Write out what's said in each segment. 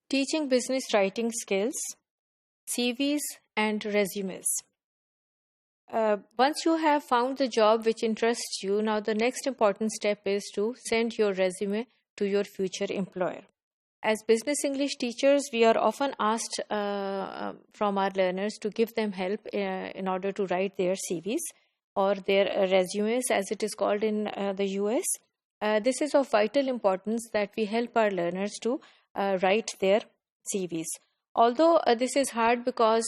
Teaching business writing skills, CVs, and resumes. Once you have found the job which interests you, now the next important step is to send your resume to your future employer. As business English teachers, we are often asked from our learners to give them help in order to write their CVs or their resumes, as it is called in the US. This is of vital importance that we help our learners to write their CVs. Although this is hard because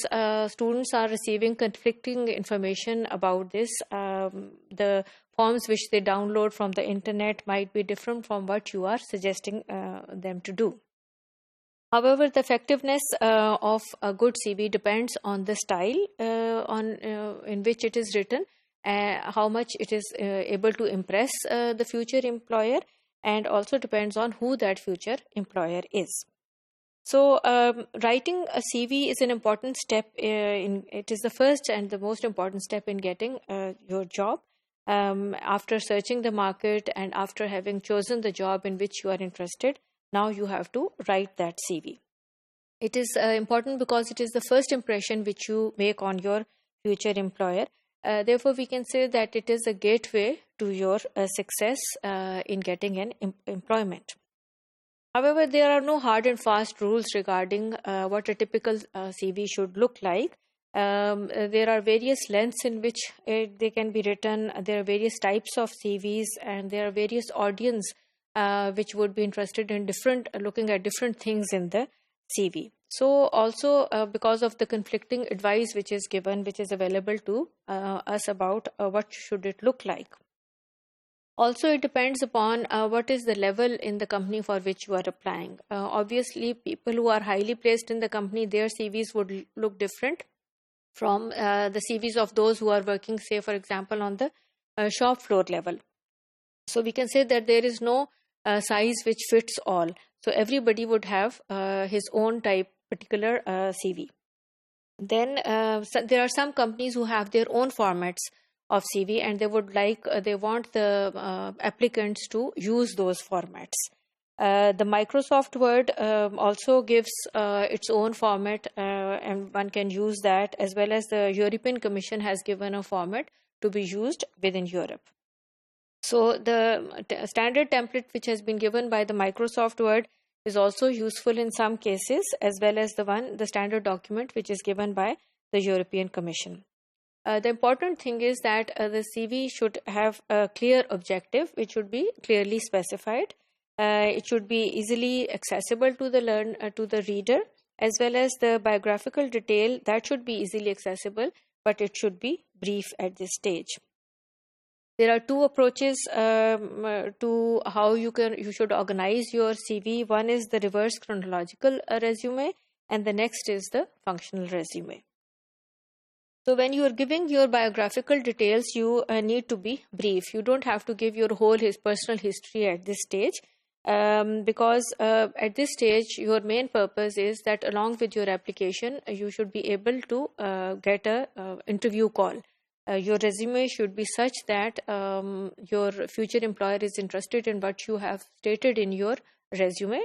students are receiving conflicting information about this, the forms which they download from the internet might be different from what you are suggesting them to do. However, the effectiveness of a good CV depends on the style in which it is written, how much it is able to impress the future employer, and also depends on who that future employer is. So, writing a CV is an important step. It is the first and the most important step in getting your job. After searching the market and after having chosen the job in which you are interested, now you have to write that CV. It is important because it is the first impression which you make on your future employer. Therefore, we can say that it is a gateway to your success in getting an employment. However, there are no hard and fast rules regarding what a typical CV should look like. There are various lengths in which they can be written. There are various types of CVs, and there are various audience which would be interested in looking at different things in the CV. So also because of the conflicting advice which is given, which is available to us about what should it look like. Also, it depends upon what is the level in the company for which you are applying. Obviously, people who are highly placed in the company, their CVs would look different from the CVs of those who are working, say, for example, on the shop floor level. So we can say that there is no size which fits all. So everybody would have his own particular CV. Then there are some companies who have their own formats of CV, and they want the applicants to use those formats. The Microsoft Word also gives its own format, and one can use that, as well as the European Commission has given a format to be used within Europe. So the standard template which has been given by the Microsoft Word is also useful in some cases, as well as the standard document which is given by the European Commission. The important thing is that the CV should have a clear objective, which should be clearly specified. It should be easily accessible to the reader, as well as the biographical detail that should be easily accessible, but it should be brief at this stage. There are two approaches to how you should organize your CV. One is the reverse chronological resume, and the next is the functional resume. So when you are giving your biographical details, you need to be brief. You don't have to give your whole personal history at this stage, because at this stage, your main purpose is that along with your application, you should be able to get an interview call. Your resume should be such that your future employer is interested in what you have stated in your resume,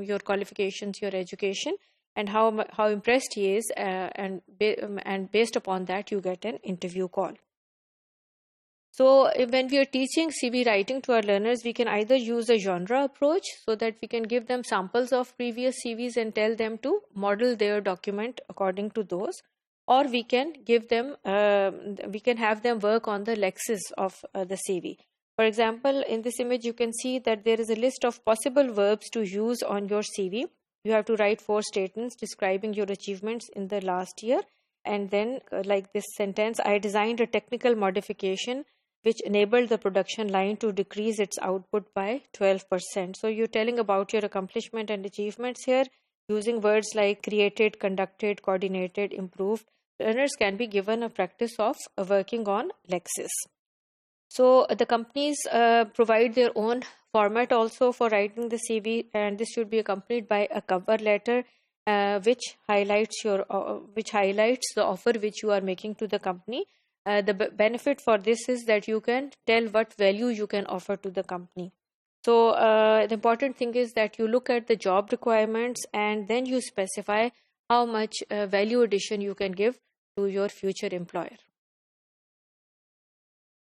your qualifications, your education, and how impressed he is, and based upon that, you get an interview call. So when we are teaching CV writing to our learners, we can either use a genre approach, so that we can give them samples of previous CVs and tell them to model their document according to those, or we can have them work on the lexis of the CV. For example, in this image, you can see that there is a list of possible verbs to use on your CV. You have to write 4 statements describing your achievements in the last year. And then like this sentence, I designed a technical modification which enabled the production line to decrease its output by 12%. So you're telling about your accomplishment and achievements here using words like created, conducted, coordinated, improved. Learners can be given a practice of working on lexis. So the companies provide their own format also for writing the CV, and this should be accompanied by a cover letter which highlights the offer which you are making to the company. The benefit for this is that you can tell what value you can offer to the company. So the important thing is that you look at the job requirements and then you specify how much value addition you can give to your future employer.